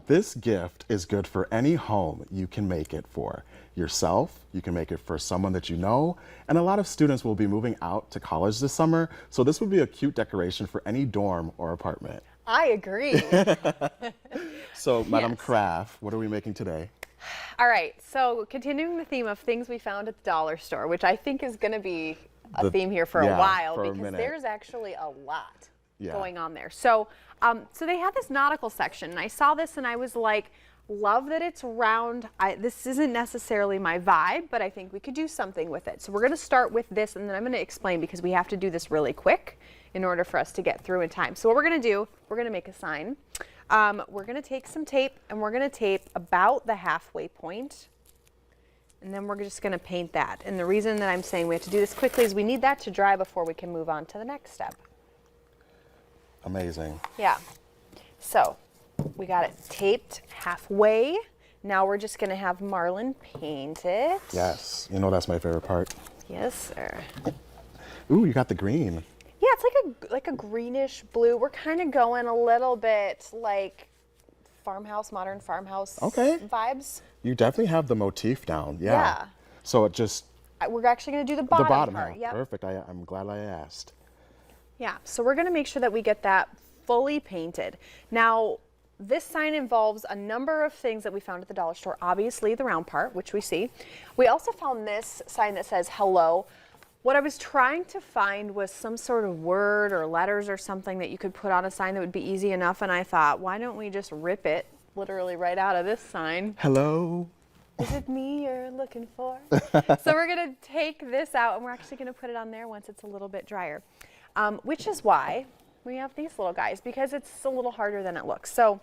This gift is good for any home you can make it for. Yourself, you can make it for someone that you know, and a lot of students will be moving out to college this summer, so this would be a cute decoration for any dorm or apartment. I agree. So, Madam Yes. Craft, what are we making today? All right, so continuing the theme of things we found at the dollar store, which I think is going to be a theme here for a while for a because minute. there's actually a lot Yeah. going on there. So, so they had this nautical section, and I saw this and I was like, love that it's round. This isn't necessarily my vibe, but I think we could do something with it. So we're going to start with this, and then I'm going to explain because we have to do this really quick in order for us to get through in time. So what we're going to do, we're going to make a sign. We're going to take some tape, and we're going to tape about the halfway point, and then we're just going to paint that. And the reason that I'm saying we have to do this quickly is we need that to dry before we can move on to the next step. Amazing. Yeah. So we got it taped halfway. Now we're just going to have Marlon paint it. Yes, you know that's my favorite part. Yes, sir. Ooh, you got the green. Yeah, it's like a greenish blue. We're kind of going a little bit like farmhouse, modern farmhouse vibes. You definitely have the motif down. Yeah. So it just We're actually going to do the the bottom bottom part. half. Yep. Perfect. I'm glad I asked. Yeah, so we're going to make sure that we get that fully painted. Now, this sign involves a number of things that we found at the dollar store. Obviously, the round part, which we see. We also found this sign that says hello. What I was trying to find was some sort of word or letters or something that you could put on a sign that would be easy enough, and I thought, why don't we just rip it literally right out of this sign? Hello. Is it me you're looking for? So we're going to take this out, and we're actually going to put it on there once it's a little bit drier. Which is why we have these little guys, because it's a little harder than it looks. So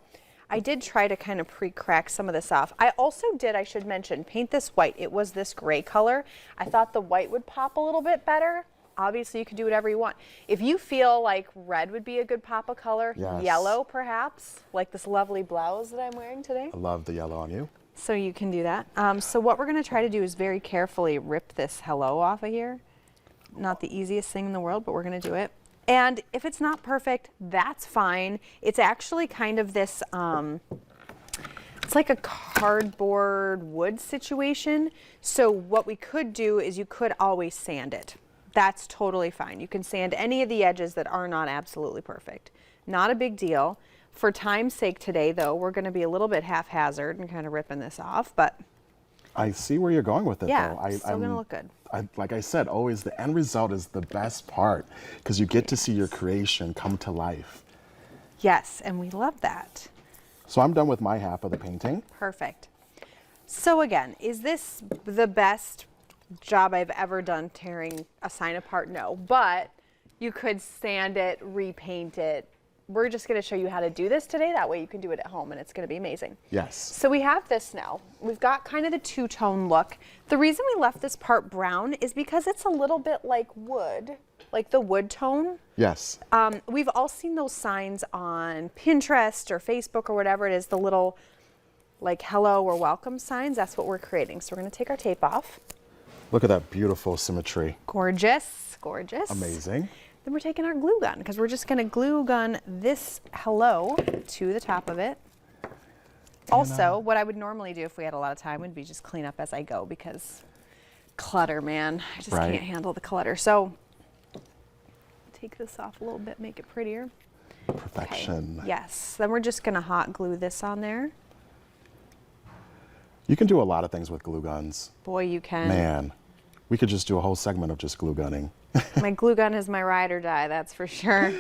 I did try to kind of pre-crack some of this off. I also did, I should mention, paint this white. It was this gray color. I thought the white would pop a little bit better. Obviously, you can do whatever you want. If you feel like red would be a good pop of color, Yes. yellow perhaps, like this lovely blouse that I'm wearing today. I love the yellow on you. So you can do that. So what we're going to try to do is very carefully rip this hello off of here. Not the easiest thing in the world, but we're going to do it. And if it's not perfect, that's fine. It's actually kind of this, it's like a cardboard wood situation. So what we could do is you could always sand it. That's totally fine. You can sand any of the edges that are not absolutely perfect. Not a big deal. For time's sake today, though, we're going to be a little bit haphazard and kind of ripping this off, but I see where you're going with it, yeah, though. it's still going to look good. Like I said, always the end result is the best part because you get to see your creation come to life. Yes, and we love that. So I'm done with my half of the painting. Perfect. So again, is this the best job I've ever done tearing a sign apart? No, but you could sand it, repaint it. We're just going to show you how to do this today. That way you can do it at home and it's going to be amazing. Yes. So we have this now. We've got kind of the two-tone look. The reason we left this part brown is because it's a little bit like wood, like the wood tone. Yes. We've all seen those signs on Pinterest or Facebook or whatever it is, the little like hello or welcome signs. That's what we're creating. So we're going to take our tape off. Look at that beautiful symmetry. Gorgeous, gorgeous. Amazing. Then we're taking our glue gun because we're just going to glue gun this hello to the top of it. Also, what I would normally do if we had a lot of time would be just clean up as I go because clutter, man. I just can't handle the clutter. So take this off a little bit, make it prettier. Perfection. Okay. Yes. Then we're just going to hot glue this on there. You can do a lot of things with glue guns. Boy, you can. Man, we could just do a whole segment of just glue gunning. My glue gun is my ride or die, that's for sure.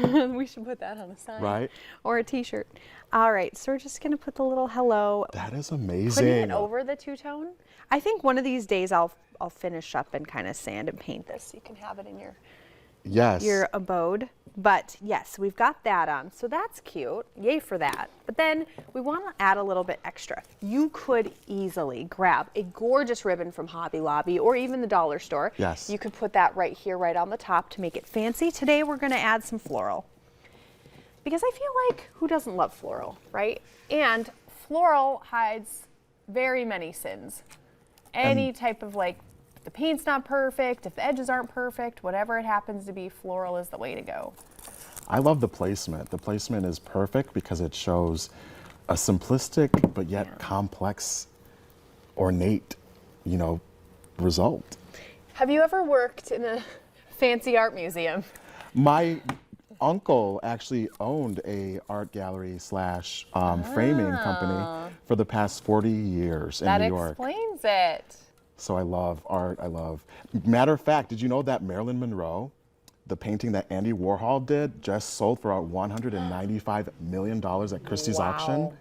We should put that on a sign. Right. Or a t-shirt. All right, so we're just going to put the little hello. That is amazing. Putting it over the two-tone. I think one of these days I'll finish up and kind of sand and paint this. You can have it in your abode. But yes, we've got that on. So that's cute. Yay for that. But then we want to add a little bit extra. You could easily grab a gorgeous ribbon from Hobby Lobby or even the dollar store. Yes. You could put that right here, right on the top to make it fancy. Today we're going to add some floral. Because I feel like who doesn't love floral, right? And floral hides very many sins. Any type of like, the paint's not perfect, if the edges aren't perfect, whatever it happens to be, floral is the way to go. I love the placement. The placement is perfect because it shows a simplistic but yet complex, ornate, result. Have you ever worked in a fancy art museum? My uncle actually owned a art gallery slash framing company for the past 40 years in New York. That explains it. So I love art. Matter of fact, did you know that Marilyn Monroe, the painting that Andy Warhol did, just sold for $195 million at Christie's auction?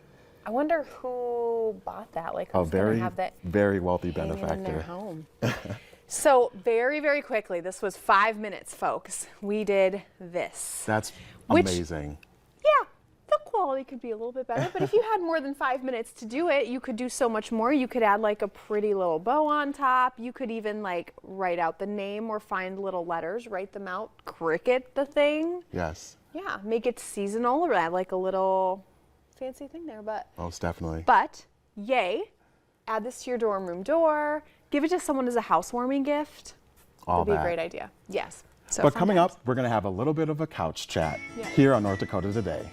I wonder who bought that. Like, A who's gonna very, have that very wealthy hanging in their benefactor. home? So very, very quickly, this was 5 minutes, folks. We did this. That's Which- amazing. Yeah, the quality could be a little bit better, but if you had more than 5 minutes to do it, you could do so much more. You could add like a pretty little bow on top. You could even like write out the name or find little letters, write them out, cricket the thing. Yes, Yeah, make it seasonal or add like a little fancy thing there, most definitely. but yay, add this to your dorm room door, give it to someone as a housewarming gift. All That'd be that. a great idea. Yes. So But fun coming times. up, we're going to have a little bit of a couch chat Yeah. here on North Dakota Today.